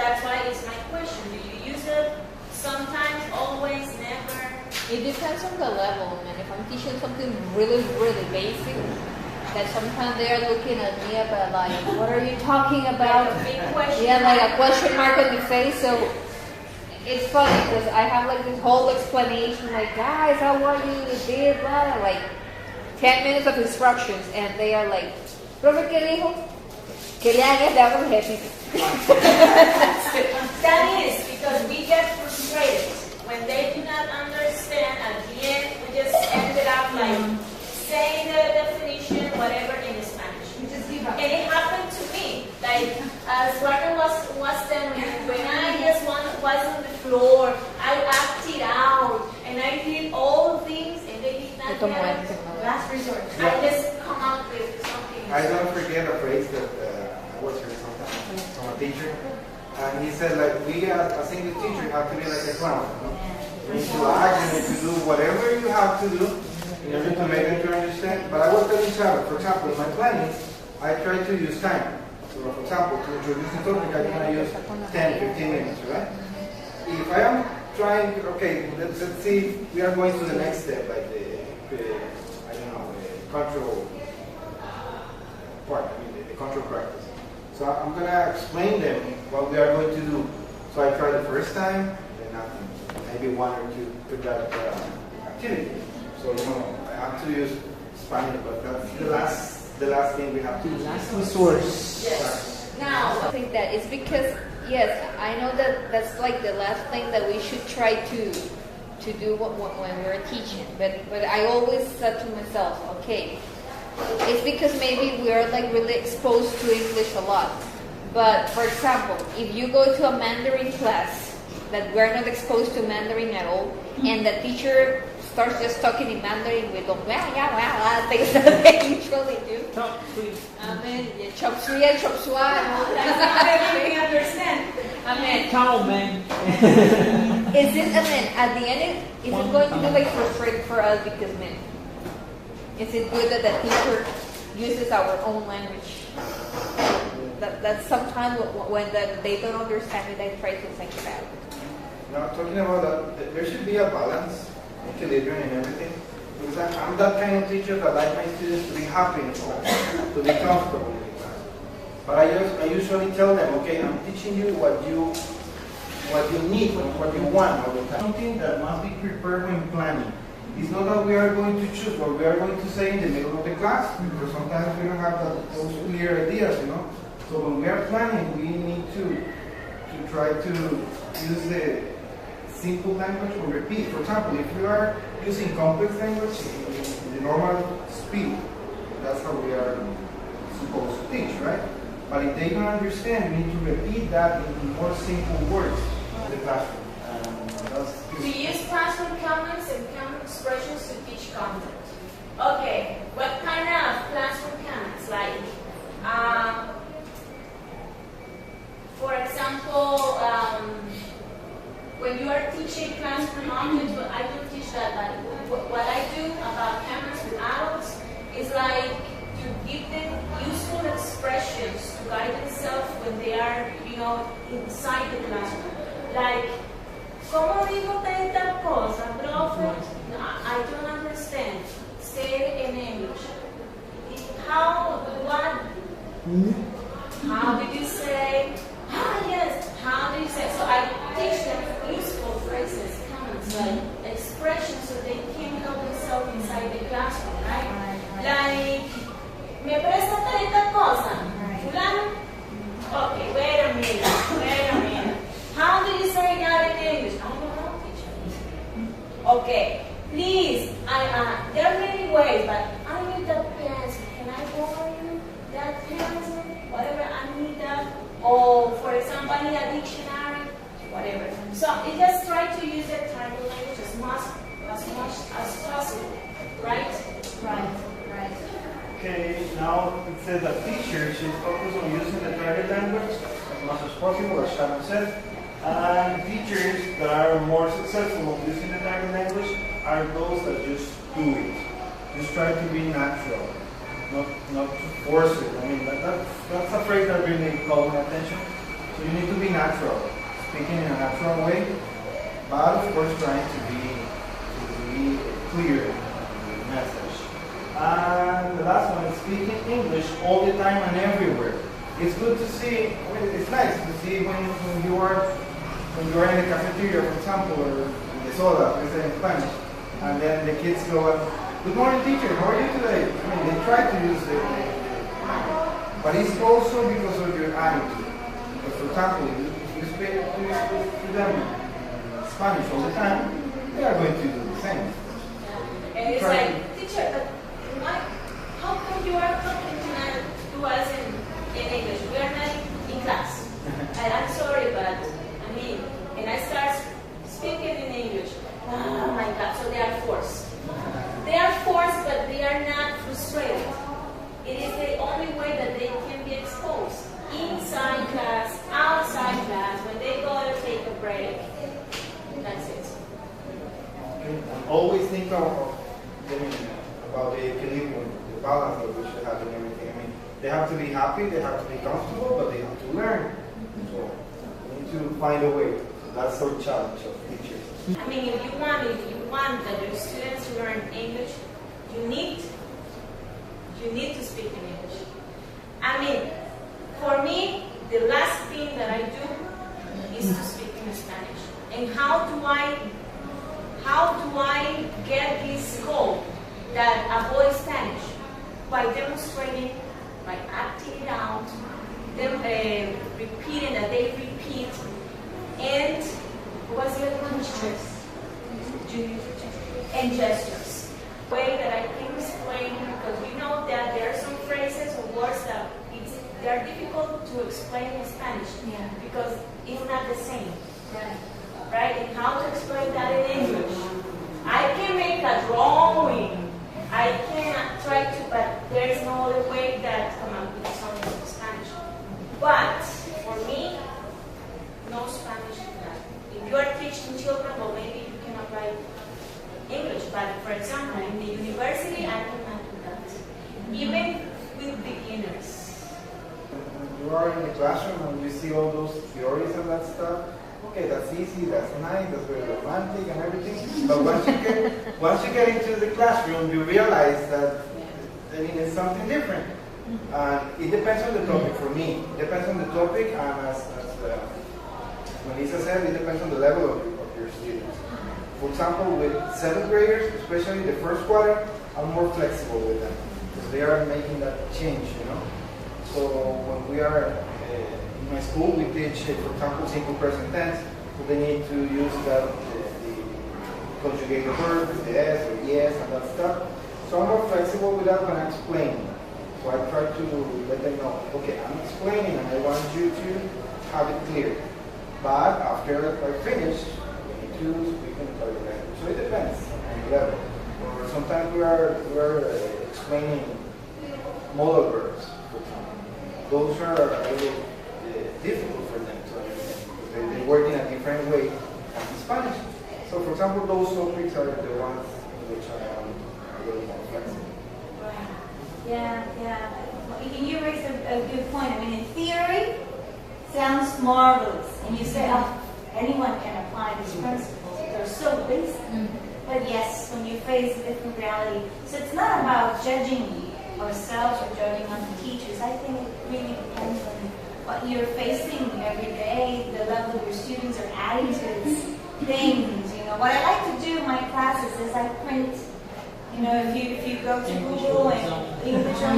that's why it's my question. Do you use it sometimes, always, never? It depends on the level, and if I'm teaching something really, really basic, that sometimes they are looking at me about like, what are you talking about? Like a big question. Yeah, like a question mark on the face. So it's funny because I have like this whole explanation, like, guys, I want you to do blah, like 10 minutes of instructions, and they are like, profe, ¿qué dijo? Que le hagas de algo ejercicio. That is because we get frustrated when they do not understand. At the end, we just ended up like saying the definition, whatever, in Spanish. And it happened to me. Like, as Warner was telling me, when I just was on the floor, I acted out, and I did all things, and they did not get it. Last resort. I just come out with something. I don't forget a phrase that I was hearing sometimes from a teacher. And he said, like, we as English teacher have to be like a clown. You need to act, you need to do whatever you have to do in order to make them to understand. But I was telling Sarah, for example, in my planning, I try to use time. So, for example, to introduce the topic, I can use 10, 15 minutes, right? If I am trying, okay, let's see, we are going to the next step, like the I don't know, the control part, I mean, the control practice. So I'm going to explain them what we are going to do. So I try the first time, then nothing. Maybe one or two with that activity. So, you know, I have to use Spanish, but that's the last thing we have to do. Last resort. Yes. Now, I think that it's because, yes, I know that that's like the last thing that we should try to do when we're teaching. But I always said to myself, okay, it's because maybe we're like really exposed to English a lot. But for example, if you go to a Mandarin class that we're not exposed to Mandarin at all, and the teacher starts just talking in Mandarin with those things that they usually do. Chop suey. Amen. Yeah, chop suey and chop suey and all that. That's not everything we understand. Amen. Ciao, man. Is it, amen, at the end, is it going to be like frustrating for us because, man, is it good that the teacher uses our own language? That's sometimes when they don't understand it, I try to think about it. Now, talking about that, there should be a balance, equilibrium and everything. Because I'm that kind of teacher that I like my students to be happy in class, to be comfortable in class. But I usually tell them, okay, I'm teaching you what you need, what you want all the time. Something that must be prepared when planning. It's not that we are going to choose what we are going to say in the middle of the class, because sometimes we don't have those clear ideas, you know. So when we are planning, we need to try to use the simple language or repeat. For example, if you are using complex language in the normal speed, that's how we are supposed to teach, right? But if they don't understand, we need to repeat that in more simple words in the classroom. We use classroom comments and common expressions to teach content. Okay, what kind of classroom comments? Like, for example, when you are teaching classroom objects, but I don't teach that, but what I do about comments with adults is like to give them useful expressions to guide themselves when they are, you know, inside the classroom. Like, ¿cómo digo tal cosa, profe? No, I don't understand. Say it in English. How did you say? Yes. How do you say? So I teach them useful phrases, comments, like expressions, so they can help themselves inside the classroom, right? Like, ¿me presta tal cosa? Fulano? Okay, wait a minute. How do you say that in English? I don't know, teacher. Okay, please, there are many ways, but I need that pencil. Can I borrow you that pencil? Whatever, I need that. Or, for example, I need a dictionary, whatever. So, you just try to use the target language as much as possible, right? Right. Okay, now it says that teachers should focus on using the target language as much as possible, as Shannon said. And teachers that are more successful in using the target language are those that just do it. Just try to be natural, not to force it. I mean, that's a phrase that really caught my attention. So you need to be natural, speaking in a natural way, but of course trying to be clear in the message. And the last one is speaking English all the time and everywhere. It's good to see, it's nice to see when you are in the cafeteria, for example, or in the soda, we say in Spanish, and then the kids go, good morning teacher, how are you today? They try to use it, but it's also because of your attitude. Because for example, if you speak to them in Spanish all the time, they are going to do the same. And it's like, teacher, but how come you are talking to us in English? We are not in class. And I'm sorry, but and I start speaking in English. Oh my God, so they are forced. They are forced, but they are not frustrated. It is the only way that they can be exposed. Inside class, outside class, when they go to take a break. That's it. Okay. And always think about the equilibrium, the balance that we should have in everything. They have to be happy, they have to be comfortable, but they have to learn. So we need to find a way. That's our challenge of teachers. If you want that your students learn English, you need to speak in English. For me, the last thing that I do is to speak in Spanish. And how do I get this goal that avoid Spanish? By demonstrating, by acting it out, them repeating that they repeat, and what's the other one? And gestures. Way that I can explain, because we know that there are some phrases or words that they're difficult to explain in Spanish, because it's not the same. Right? And how to explain that in English? I can make a drawing. I can try to, but there's no other way that come up with something in Spanish. But for me, no Spanish in that. If you are teaching children, well, maybe you cannot write English. But for example, in the university, I cannot do that. Even with beginners. When you are in the classroom and you see all those theories and that stuff, okay, that's easy, that's nice, that's very romantic and everything. But once you get into the classroom, you realize that it's something different. It depends on the topic for me. It depends on the topic, and as Melissa said, it depends on the level of your students. For example, with 7th graders, especially the first quarter, I'm more flexible with them because they are making that change, So when we are in my school, we teach, for example, simple present tense. So they need to use the conjugated verb, the S or yes and that stuff. So I'm more flexible with that when I explain. So I try to let them know, okay, I'm explaining and I want you to have it clear. But after I finish, we need to speak in the language. So it depends on the level. Or sometimes we are explaining modal verbs, for example. Those are a little difficult for them to understand because they work in a different way than in Spanish. So, for example, those topics are the ones in which I am a little more flexible. Yeah. Well, you raised a good point. In theory, sounds marvelous, and you say, anyone can apply these principles. They're so basic. But yes, when you face a different reality, so it's not about judging ourselves or judging on the teachers. I think it really depends on what you're facing every day, the level of your students are adding to things. What I like to do in my classes is I print. If you go to Google and English on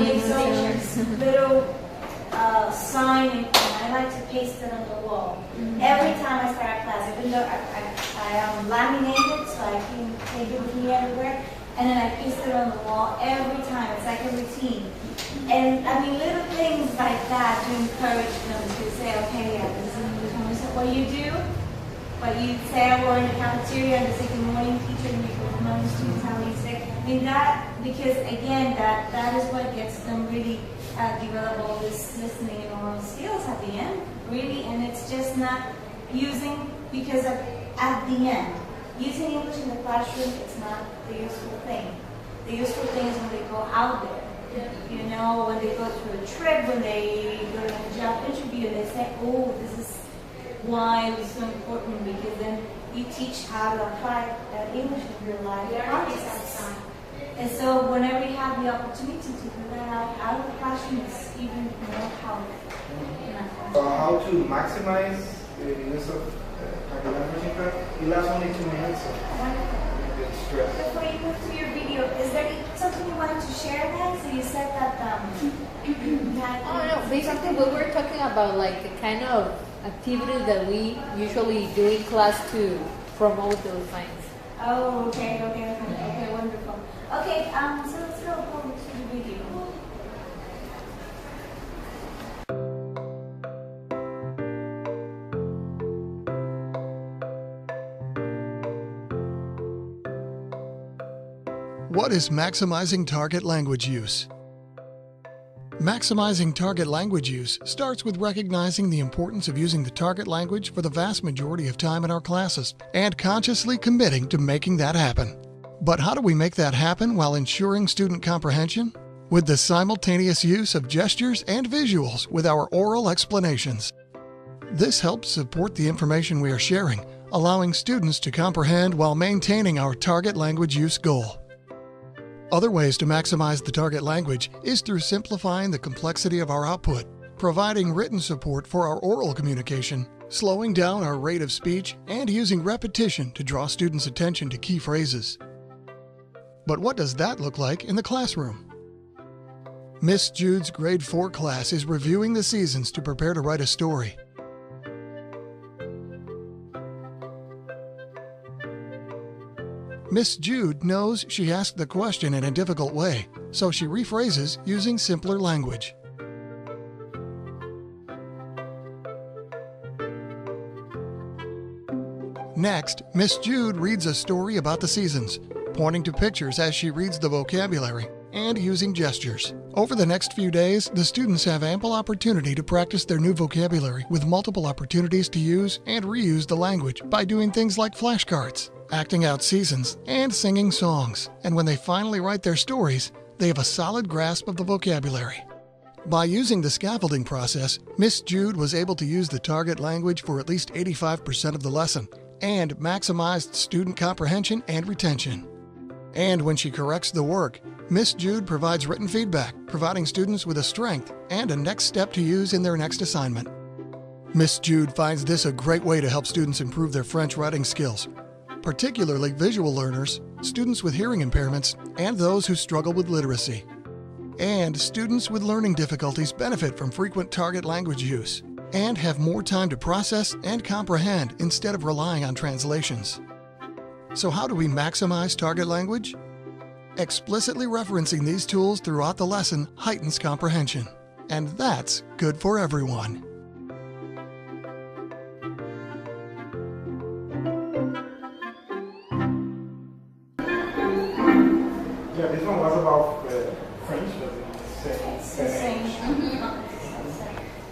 little sign, and I like to paste it on the wall. Every time I start a class, even though I laminate it so I can take it with me everywhere, and then I paste it on the wall every time. It's like a routine. And little things like that to encourage them to say, okay, this is English homework. So what you do, what you say, we're in the cafeteria and say good morning, teacher, and you go, good morning, students, how do you say? Because again, that is what gets them really develop all this listening and oral skills at the end, really. And it's just not using, because at the end, using English in the classroom, it's not the useful thing. The useful thing is when they go out there. When they go through a trip, when they go to a job interview, and they say, oh, this is why it was so important, because then you teach how to apply that English in your life. And so whenever you have the opportunity to do that out of the classroom, it's even more powerful. How to maximize the use of target language in class? It lasts only 2 minutes, so it's stress. Before you move to your video, is there something you wanted to share then? So you said that you had... Oh no, basically we were talking about like the kind of activities that we usually do in class to promote those things. Oh, okay, wonderful. Okay, so let's go forward to the video. What is maximizing target language use? Maximizing target language use starts with recognizing the importance of using the target language for the vast majority of time in our classes and consciously committing to making that happen. But how do we make that happen while ensuring student comprehension? With the simultaneous use of gestures and visuals with our oral explanations. This helps support the information we are sharing, allowing students to comprehend while maintaining our target language use goal. Other ways to maximize the target language is through simplifying the complexity of our output, providing written support for our oral communication, slowing down our rate of speech, and using repetition to draw students' attention to key phrases. But what does that look like in the classroom? Miss Jude's grade 4 class is reviewing the seasons to prepare to write a story. Miss Jude knows she asked the question in a difficult way, so she rephrases using simpler language. Next, Miss Jude reads a story about the seasons, pointing to pictures as she reads the vocabulary, and using gestures. Over the next few days, the students have ample opportunity to practice their new vocabulary with multiple opportunities to use and reuse the language by doing things like flashcards, acting out seasons, and singing songs. And when they finally write their stories, they have a solid grasp of the vocabulary. By using the scaffolding process, Miss Jude was able to use the target language for at least 85% of the lesson and maximized student comprehension and retention. And when she corrects the work, Miss Jude provides written feedback, providing students with a strength and a next step to use in their next assignment. Miss Jude finds this a great way to help students improve their French writing skills, particularly visual learners, students with hearing impairments, and those who struggle with literacy. And students with learning difficulties benefit from frequent target language use and have more time to process and comprehend instead of relying on translations. So how do we maximize target language? Explicitly referencing these tools throughout the lesson heightens comprehension, and that's good for everyone. Yeah, this one was about French, but it's the same.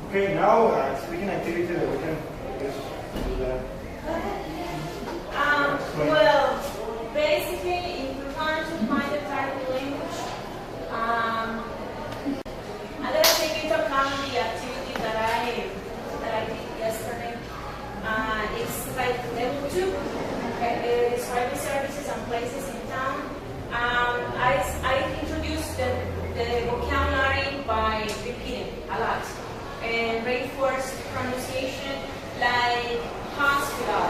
Okay, now speaking activity that we can just do that. Well, basically, if you want to find the target language, I'm gonna take into account the activity that I did yesterday. It's like level 2. Okay, it's private services and places in town. I introduced the vocabulary by repeating a lot and reinforced pronunciation like hospital.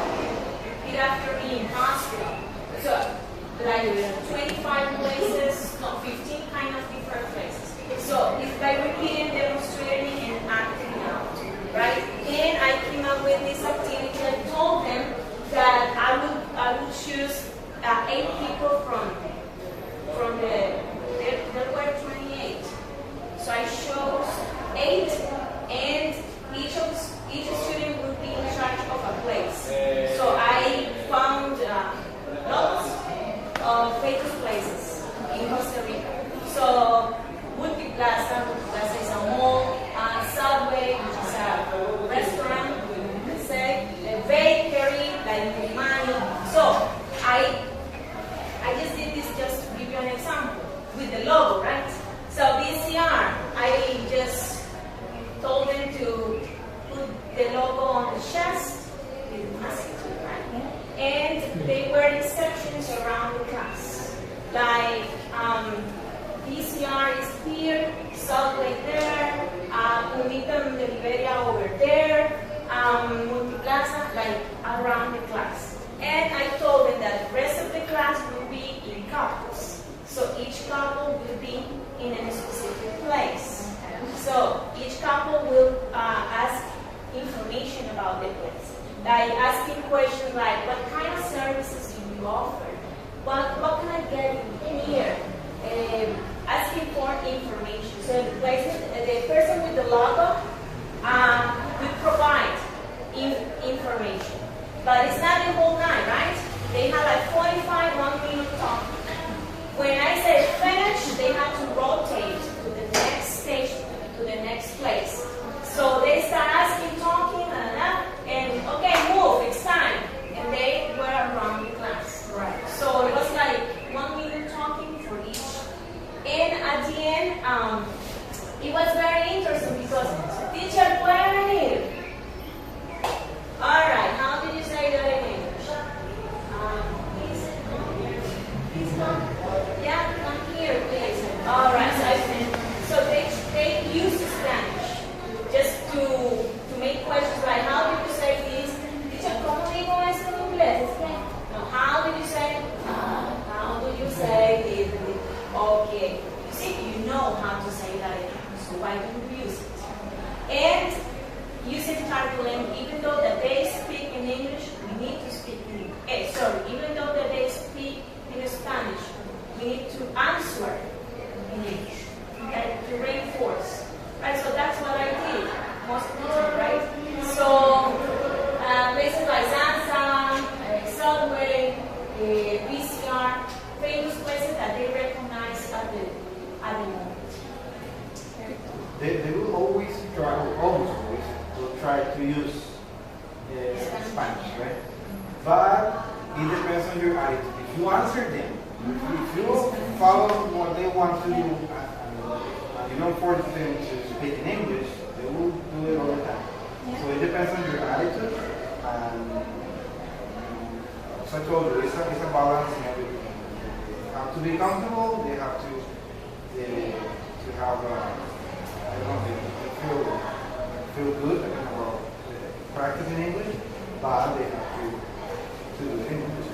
Repeat after me, hospital. So, like 25 places, no, 15 kind of different places. So, if by repeating, demonstrating, and acting out, right? And I came up with this activity. I told them that I would choose 8 people from there were 28. So I chose 8, and each student would be in charge of a place. So I found lots of famous places in Costa Rica. So Multi Plaza is a mall, Subway, which is a restaurant, let's say, a bakery, like Mani. So I just did this just to give you an example with the logo, right? So VCR, I just told them to put the logo on the chest subway there, Unitam de Liberia over there, Multiplaza, like around the class. And I told them that the rest of the class will be in couples. So each couple will be in a specific place. So each couple will ask information about the place. Like asking questions like, what kind of services do you offer? What can I get in here? Asking for information. So the person with the logo will provide information. But it's not the whole night, right? They have like 45, 1 minute talk. When I say finish, they have to rotate to the next station, to the next place. So they start asking, talking, and okay, move, it's time. And they were around the class. Right. So it was like 1 minute talking for each. And at the end, it was very interesting because teacher, puede venir. All right, how did you say that in English? Please come here. Please come. Yeah, come here, please. All right, so they use Spanish just to make questions like, how did you say this? Teacher, ¿cómo digo esto en inglés? No, how did you say? How do you say this? Okay, you see, you know how to say that, so why don't you use it? And using curriculum, even though that they speak in English, we need to speak in English. Even though that they speak in Spanish, we need to answer in English, okay, to reinforce. Right, so that's what I did most of the time, right? So places like Zanza, Subway, VCR, famous places that they recognize at the moment. They will always try, almost always, will try to use Spanish, right? But it depends on your attitude. If you answer them, if you follow what they want to do, and you don't force them to speak in English, they will do it all the time. So it depends on your attitude, and as I told you, it's a balance in everything. They have to be comfortable, they have to have, I don't know, they feel good about practicing English, but they have to do it in English.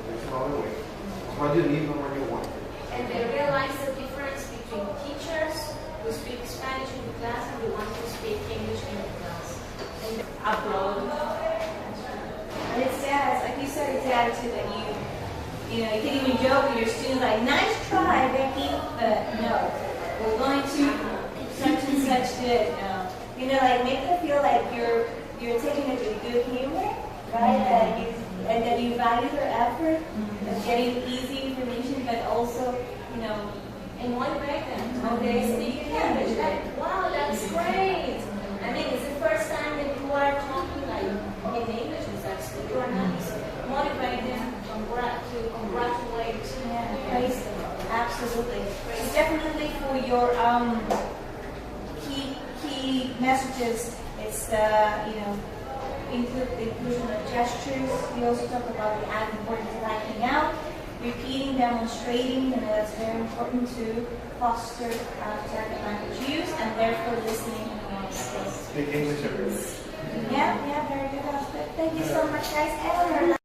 There's no other way. It's what you need and what you want. And they realize the difference between teachers who speak Spanish in the class and the ones who speak English in the class. And abroad. And it's sad, like you said, it's the attitude that you know, you can even joke with your students like, nice try, Becky, but no, we're going to such and such did. You know, like make them feel like you're taking it with good humor, right? And that you value their effort of getting easy information, but also, you know, And motivate them. They speak English. Wow, that's great. I mean, it's the first time that you are talking like in English. Actually, you are not motivate them to congratulate. yeah, praise them. Absolutely. It's definitely for your key messages. It's the inclusion of gestures. We also talk about the importance of acting out, repeating, demonstrating. You know, that's very important to foster target language use, and therefore listening in one space. Speak English everywhere. Yeah, very good aspect. Thank you so much, guys. And